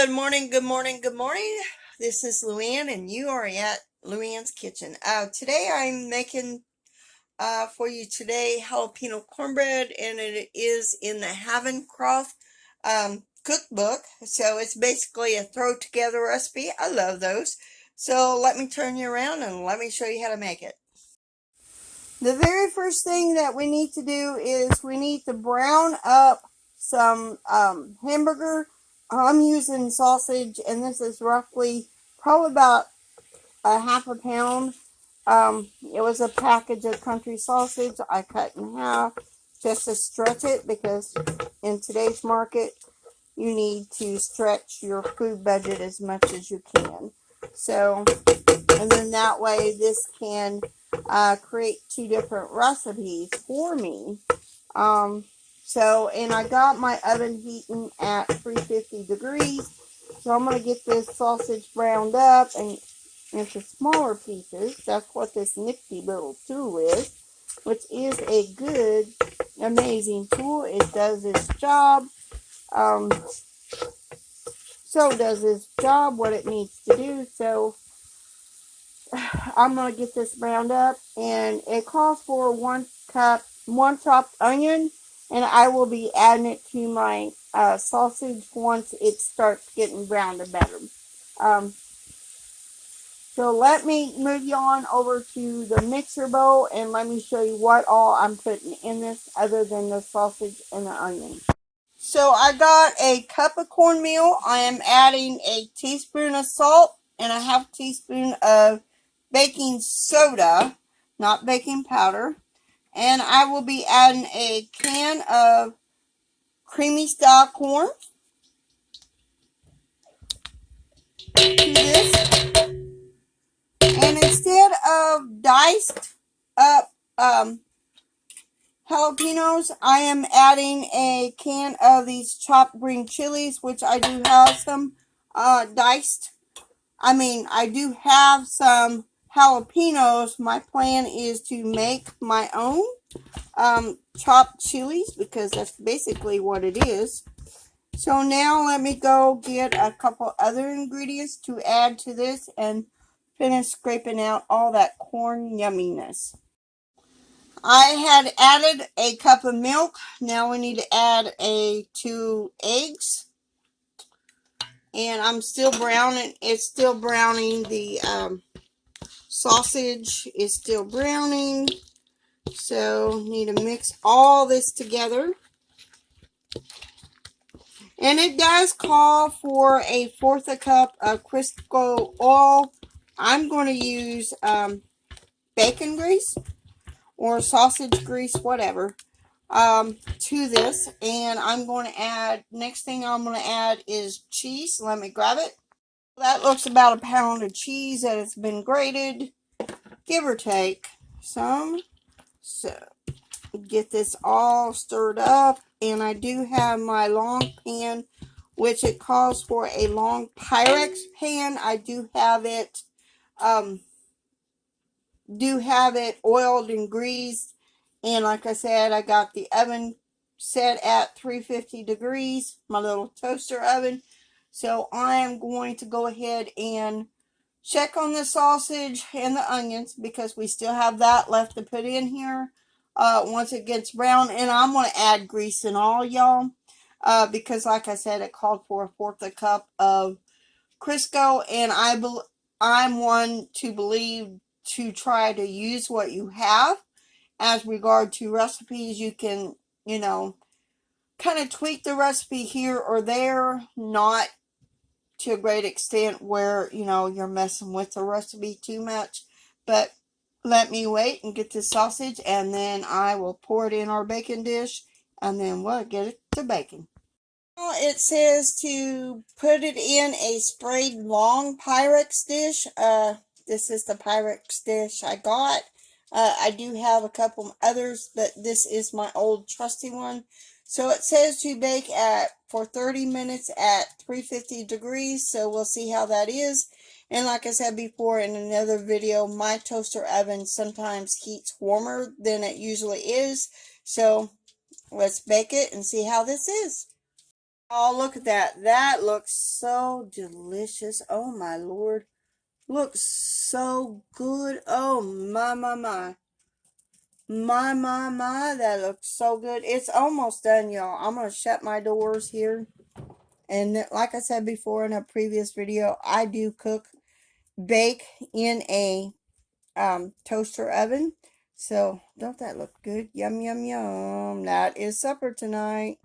Good morning, good morning, good morning. This is LouAnn, and you are at LouAnn's Kitchen. Today I'm making for you today jalapeno cornbread, and it is in the Havencroft cookbook. So it's basically a throw together recipe. I love those. So let me turn you around and let me show you how to make it. The very first thing that we need to do is we need to brown up some hamburger. I'm using sausage, and this is roughly probably about a half a pound. It was a package of country sausage I cut in half just to stretch it, because in today's market you need to stretch your food budget as much as you can. So, and then that way this can create two different recipes for me. And I got my oven heating at 350 degrees. So I'm going to get this sausage browned up and into smaller pieces. That's what this nifty little tool is, which is a good, amazing tool. It does its job. What it needs to do. So I'm going to get this browned up, and it calls for 1 chopped onion, and I will be adding it to my sausage once it starts getting browned and better. So let me move you on over to the mixer bowl, and let me show you what all I'm putting in this other than the sausage and the onion. So I got a cup of cornmeal. I am adding a teaspoon of salt and a half teaspoon of baking soda, not baking powder. And I will be adding a can of creamy style corn to this. And instead of diced up jalapenos, I am adding a can of these chopped green chilies, which I do have some diced. I do have some jalapenos. My plan is to make my own chopped chilies, because that's basically what it is. So now let me go get a couple other ingredients to add to this and finish scraping out all that corn yumminess. I had added a cup of milk. Now we need to add 2 eggs. And I'm still browning. It's still browning. The sausage is still browning. So need to mix all this together. And it does call for 1/4 cup of Crisco oil. I'm going to use bacon grease or sausage grease, whatever, to this. And I'm going to add, next thing I'm going to add is cheese. Let me grab it. That looks about a pound of cheese that has been grated, give or take some. So get this all stirred up, and I do have my long pan, which it calls for a long Pyrex pan. I do have it oiled and greased, and like I said, I got the oven set at 350 degrees, my little toaster oven. So I am going to go ahead and check on the sausage and the onions, because we still have that left to put in here once it gets brown. And I'm going to add grease and all, y'all, because like I said, it called for 1/4 cup of Crisco, and I'm one to believe to try to use what you have. As regard to recipes, you can, kind of tweak the recipe here or there, not to a great extent where, you're messing with the recipe too much. But let me wait and get this sausage, and then I will pour it in our baking dish, and then we'll get it to baking. It says to put it in a sprayed long Pyrex dish. This is the Pyrex dish I got. I do have a couple others, but this is my old trusty one. So it says to bake for 30 minutes at 350 degrees. So we'll see how that is. And like I said before in another video, my toaster oven sometimes heats warmer than it usually is. So let's bake it and see how this is. Oh, look at that. That looks so delicious. Oh, my Lord. Looks so good. Oh, my, my, my. My, that looks so good. It's almost done, y'all. I'm going to shut my doors here. And like I said before in a previous video, I do bake in a toaster oven. So, don't that look good? Yum, yum, yum. That is supper tonight.